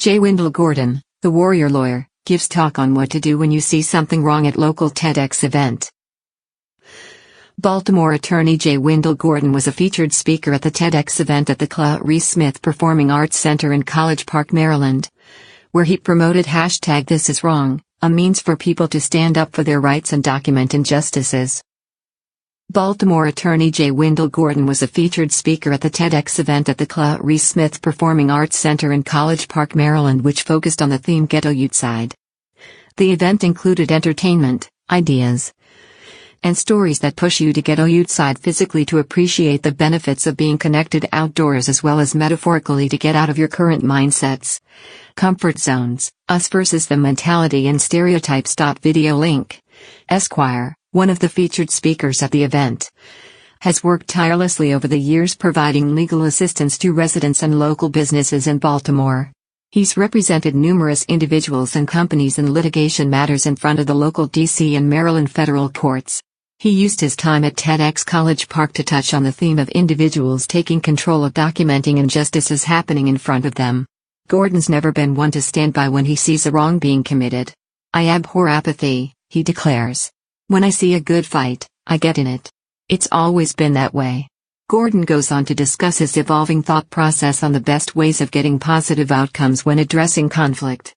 J. Wyndal Gordon, the warrior lawyer, gives talk on what to do when you see something wrong at local TEDx event. Baltimore Attorney J. Wyndal Gordon was a featured speaker at the TEDx event at the Clarice Performing Arts Center in College Park, Maryland, where he promoted #ThisIsWrong, a means for people to stand up for their rights and document injustices. Baltimore Attorney J. Wyndal Gordon was a featured speaker at the TEDx event at the Clarice Performing Arts Center in College Park, Maryland, which focused on the theme Ghetto Youthside. The event included entertainment, ideas, and stories that push you to get outside physically to appreciate the benefits of being connected outdoors, as well as metaphorically to get out of your current mindsets, comfort zones, us versus them mentality and stereotypes. Video link. Esquire, one of the featured speakers at the event, has worked tirelessly over the years providing legal assistance to residents and local businesses in Baltimore. He's represented numerous individuals and companies in litigation matters in front of the local D.C. and Maryland federal courts. He used his time at TEDx College Park to touch on the theme of individuals taking control of documenting injustices happening in front of them. Gordon's never been one to stand by when he sees a wrong being committed. "I abhor apathy," he declares. "When I see a good fight, I get in it. It's always been that way." Gordon goes on to discuss his evolving thought process on the best ways of getting positive outcomes when addressing conflict.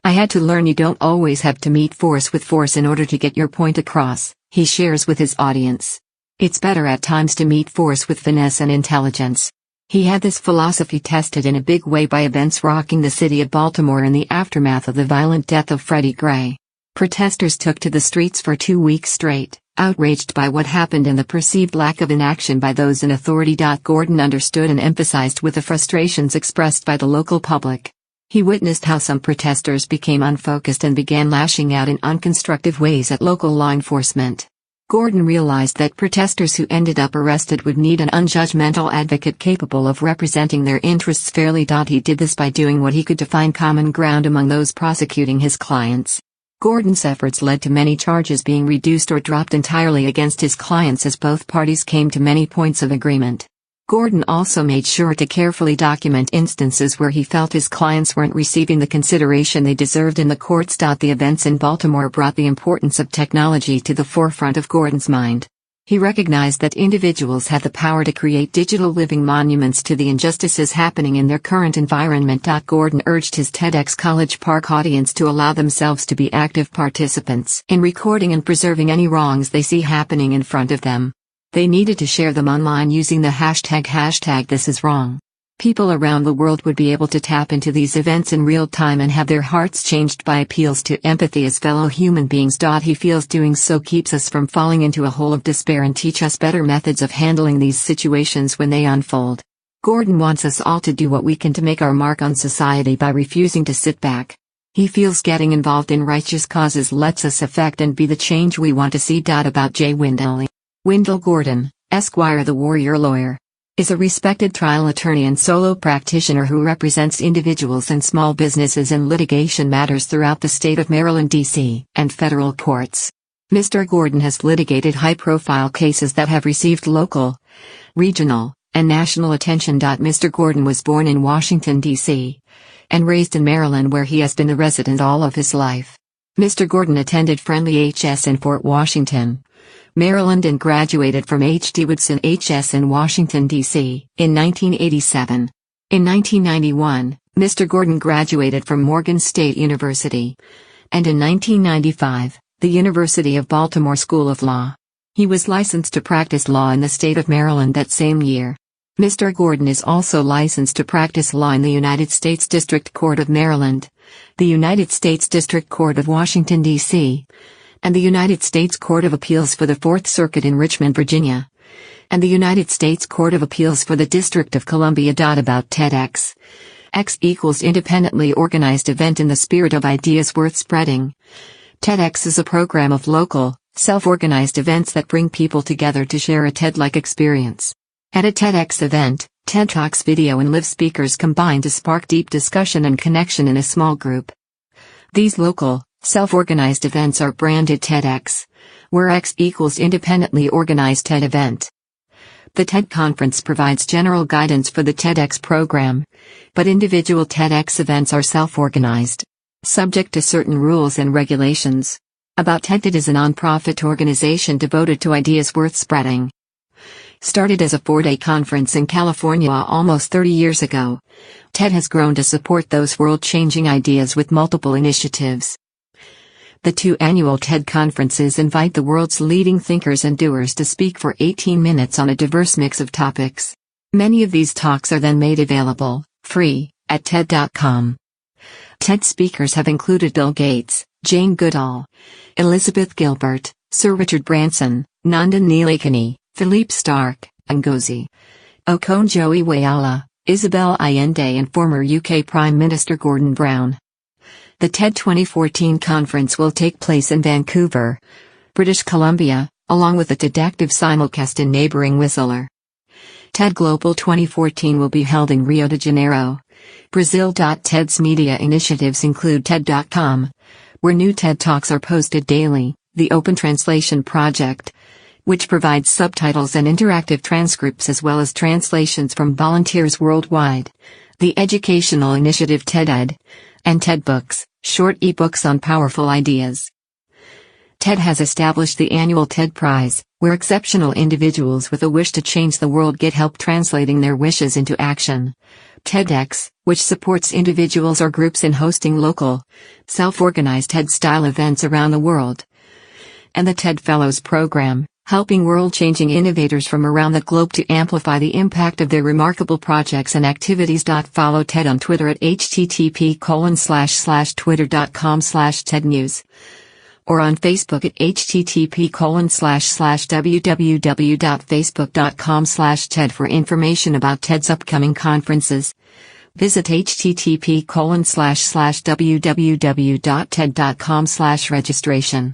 "I had to learn you don't always have to meet force with force in order to get your point across," he shares with his audience. "It's better at times to meet force with finesse and intelligence." He had this philosophy tested in a big way by events rocking the city of Baltimore in the aftermath of the violent death of Freddie Gray. Protesters took to the streets for 2 weeks straight, outraged by what happened and the perceived lack of inaction by those in authority. Gordon understood and empathized with the frustrations expressed by the local public. He witnessed how some protesters became unfocused and began lashing out in unconstructive ways at local law enforcement. Gordon realized that protesters who ended up arrested would need an unjudgmental advocate capable of representing their interests fairly. He did this by doing what he could to find common ground among those prosecuting his clients. Gordon's efforts led to many charges being reduced or dropped entirely against his clients as both parties came to many points of agreement. Gordon also made sure to carefully document instances where he felt his clients weren't receiving the consideration they deserved in the courts. The events in Baltimore brought the importance of technology to the forefront of Gordon's mind. He recognized that individuals had the power to create digital living monuments to the injustices happening in their current environment. Gordon urged his TEDx College Park audience to allow themselves to be active participants in recording and preserving any wrongs they see happening in front of them. They needed to share them online using the #ThisIsWrong. People around the world would be able to tap into these events in real time and have their hearts changed by appeals to empathy as fellow human beings. He feels doing so keeps us from falling into a hole of despair and teach us better methods of handling these situations when they unfold. Gordon wants us all to do what we can to make our mark on society by refusing to sit back. He feels getting involved in righteous causes lets us affect and be the change we want to see. About J. Wyndal Gordon, Esquire, the warrior lawyer, is a respected trial attorney and solo practitioner who represents individuals and small businesses in litigation matters throughout the state of Maryland, D.C., and federal courts. Mr. Gordon has litigated high-profile cases that have received local, regional, and national attention. Mr. Gordon was born in Washington, D.C., and raised in Maryland, where he has been a resident all of his life. Mr. Gordon attended Friendly H.S. in Fort Washington, Maryland, and graduated from H.D. Woodson H.S. in Washington, D.C., in 1987. In 1991, Mr. Gordon graduated from Morgan State University, and in 1995, the University of Baltimore School of Law. He was licensed to practice law in the state of Maryland that same year. Mr. Gordon is also licensed to practice law in the United States District Court of Maryland, the United States District Court of Washington, D.C., and the United States Court of Appeals for the Fourth Circuit in Richmond, Virginia, and the United States Court of Appeals for the District of Columbia. About TEDx. X equals independently organized event in the spirit of ideas worth spreading. TEDx is a program of local, self-organized events that bring people together to share a TED-like experience. At a TEDx event, TED Talks video and live speakers combine to spark deep discussion and connection in a small group. These local, self-organized events are branded TEDx, where X equals independently organized TED event. The TED Conference provides general guidance for the TEDx program, but individual TEDx events are self-organized, subject to certain rules and regulations. About TED, TED is a nonprofit organization devoted to ideas worth spreading. Started as a 4-day conference in California almost 30 years ago, TED has grown to support those world-changing ideas with multiple initiatives. The 2 annual TED conferences invite the world's leading thinkers and doers to speak for 18 minutes on a diverse mix of topics. Many of these talks are then made available, free, at TED.com. TED speakers have included Bill Gates, Jane Goodall, Elizabeth Gilbert, Sir Richard Branson, Nandan Nilekani, Philippe Stark, Ngozi Okonjo-Iweala, Isabel Allende and former UK Prime Minister Gordon Brown. The TED 2014 conference will take place in Vancouver, British Columbia, along with a TEDactive simulcast in neighboring Whistler. TED Global 2014 will be held in Rio de Janeiro, Brazil. TED's media initiatives include TED.com, where new TED Talks are posted daily, the Open Translation Project, which provides subtitles and interactive transcripts as well as translations from volunteers worldwide, the educational initiative TED-Ed, and TED Books, short ebooks on powerful ideas. TED has established the annual TED Prize, where exceptional individuals with a wish to change the world get help translating their wishes into action. TEDx, which supports individuals or groups in hosting local, self-organized TED-style events around the world. And the TED Fellows Program, helping world-changing innovators from around the globe to amplify the impact of their remarkable projects and activities. Follow TED on Twitter at http://twitter.com/TEDnews or on Facebook at http://www.facebook.com/TED for information about TED's upcoming conferences. Visit http://www.ted.com/registration.